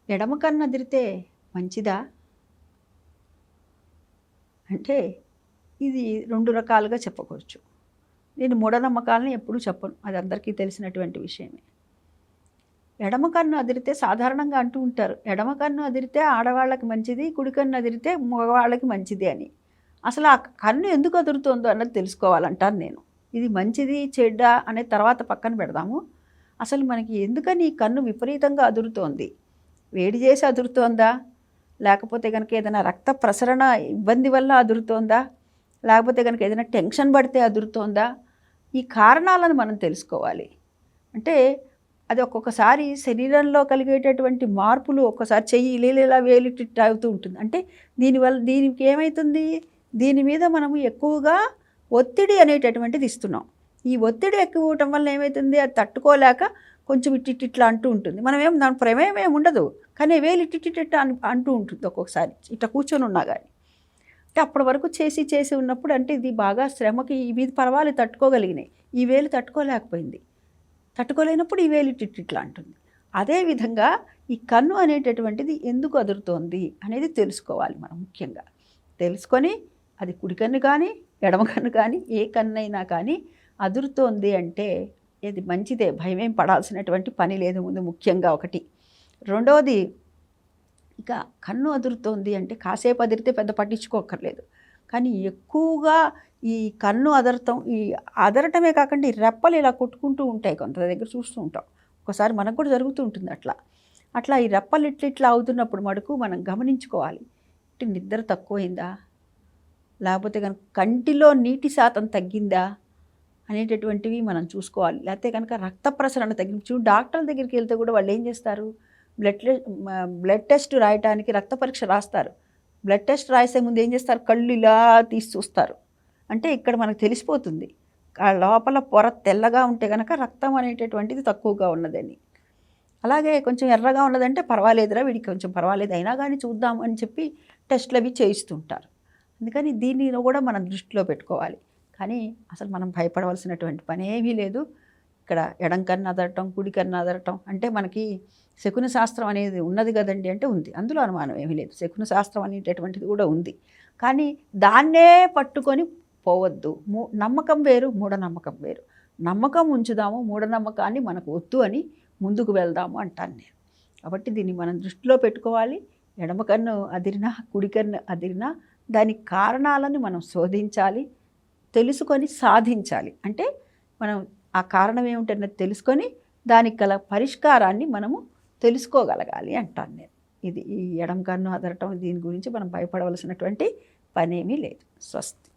ఎడమ కన్ను అదిరితే మంచిదా అంటే ఇది 2 రకాలుగా చెప్పవచ్చు. నేను మూఢనమ్మకాలని ఎప్పుడూ చెప్పను, అది అందరికీ తెలిసినటువంటి విషయమే. ఎడమ కన్ను అదిరితే సాధారణంగా అంటూ ఉంటారు, ఎడమ కన్ను అదిరితే ఆడవాళ్ళకి మంచిది, కుడి కన్ను అదిరితే మగవాళ్ళకి మంచిది అని. అసలు ఆ కన్ను ఎందుకు అదురుతుందో అన్నది తెలుసుకోవాలంటాను నేను. ఇది మంచిది చెడ్డ అనే తర్వాత పక్కన పెడదాము. అసలు మనకి ఎందుకని ఈ కన్ను విపరీతంగా అదురుతోంది? వేడి చేసి అదురుతోందా, లేకపోతే కనుక ఏదైనా రక్త ప్రసరణ ఇబ్బంది వల్ల అదురుతోందా, లేకపోతే కనుక ఏదైనా టెన్షన్ పడితే అదురుతోందా? ఈ కారణాలను మనం తెలుసుకోవాలి. అంటే అది ఒక్కొక్కసారి శరీరంలో కలిగేటటువంటి మార్పులు, ఒక్కసారి చెయ్యి ఇలా వేలిట్టు అవుతూ ఉంటుంది. అంటే దీనికి ఏమవుతుంది, దీని మీద మనము ఎక్కువగా ఒత్తిడి అనేటటువంటిది ఇస్తున్నాం. ఈ ఒత్తిడి ఎక్కువ అవటం వల్ల ఏమవుతుంది, అది తట్టుకోలేక కొంచెం ఇట్లా అంటూ ఉంటుంది. మనమేం దాని ప్రమేయం ఏమి ఉండదు, కానీ వేలు ఇట్టిట్ట అంటూ ఉంటుంది ఒక్కొక్కసారి, ఇట్లా కూర్చొని ఉన్నా కానీ. అంటే అప్పటి వరకు చేసి ఉన్నప్పుడు అంటే ఇది బాగా శ్రమకి ఇవి పర్వాలేదు తట్టుకోగలిగినాయి, ఈ వేలు తట్టుకోలేకపోయింది. తట్టుకోలేనప్పుడు ఈ వేలు ఇట్లా అంటుంది. అదేవిధంగా ఈ కన్ను అనేటటువంటిది ఎందుకు అదురుతోంది అనేది తెలుసుకోవాలి మనం. ముఖ్యంగా తెలుసుకొని అది కుడి కన్ను కానీ ఎడమ కన్ను కానీ ఏ కన్నైనా కానీ అదురుతోంది అంటే ఇది మంచిదే, భయమేం పడాల్సినటువంటి పని లేదు ముందు ముఖ్యంగా ఒకటి. రెండవది, ఇక కన్ను అదురుతోంది అంటే కాసేపు అదిరితే పెద్ద పట్టించుకోక్కర్లేదు, కానీ ఎక్కువగా ఈ కన్ను ఈ అదరటమే కాకుండా ఈ రెప్పలు ఇలా కొట్టుకుంటూ ఉంటాయి, కొంత దగ్గర చూస్తూ ఉంటాం. ఒకసారి మనకు కూడా జరుగుతూ ఉంటుంది అట్లా ఈ రెప్పలు ఇట్లా అవుతున్నప్పుడు మటుకు మనం గమనించుకోవాలి. అంటే నిద్ర తక్కువైందా, లేకపోతే కనుక కంటిలో నీటి శాతం తగ్గిందా అనేటటువంటివి మనం చూసుకోవాలి. లేకపోతే కనుక రక్త ప్రసరణ తగ్గించు. డాక్టర్ల దగ్గరికి వెళ్తే కూడా వాళ్ళు ఏం చేస్తారు, బ్లడ్ టెస్ట్ రాయటానికి రక్త పరీక్ష రాస్తారు. బ్లడ్ టెస్ట్ రాసే ముందు ఏం చేస్తారు, కళ్ళు ఇలా తీసి చూస్తారు. అంటే ఇక్కడ మనకు తెలిసిపోతుంది లోపల పొర తెల్లగా ఉంటే కనుక రక్తం అనేటటువంటిది తక్కువగా ఉన్నదని. అలాగే కొంచెం ఎర్రగా ఉన్నదంటే పర్వాలేదురా వీడికి కొంచెం పర్వాలేదు, అయినా కానీ చూద్దాం అని చెప్పి టెస్టులు అవి చేయిస్తుంటారు. అందుకని దీన్ని కూడా మనం దృష్టిలో పెట్టుకోవాలి. కానీ అసలు మనం భయపడవలసినటువంటి పని ఏమీ లేదు. ఇక్కడ ఎడం కన్ను అదరటం, కుడి కన్ను అదరటం అంటే మనకి శకున శాస్త్రం అనేది ఉన్నది కదండి అంటే ఉంది, అందులో అనుమానం ఏమీ లేదు. శకున శాస్త్రం అనేటటువంటిది కూడా ఉంది, కానీ దాన్నే పట్టుకొని పోవద్దు. నమ్మకం వేరు, మూఢనమ్మకం వేరు. నమ్మకం ఉంచుదాము, మూఢనమ్మకాన్ని మనకు వద్దు అని ముందుకు వెళ్దాము అంటాను నేను. కాబట్టి దీన్ని మనం దృష్టిలో పెట్టుకోవాలి. ఎడమ కన్ను అదిరినా కుడి కన్ను అదిరినా దానికి కారణాలను మనం శోధించాలి, తెలుసుకొని సాధించాలి. అంటే మనం ఆ కారణం ఏమిటన్నది తెలుసుకొని దానికి గల పరిష్కారాన్ని మనము తెలుసుకోగలగాలి అంటాను నేను. ఇది ఈ ఎడమ కన్ను అదరటం దీని గురించి మనం భయపడవలసినటువంటి పనేమీ లేదు. స్వస్తి.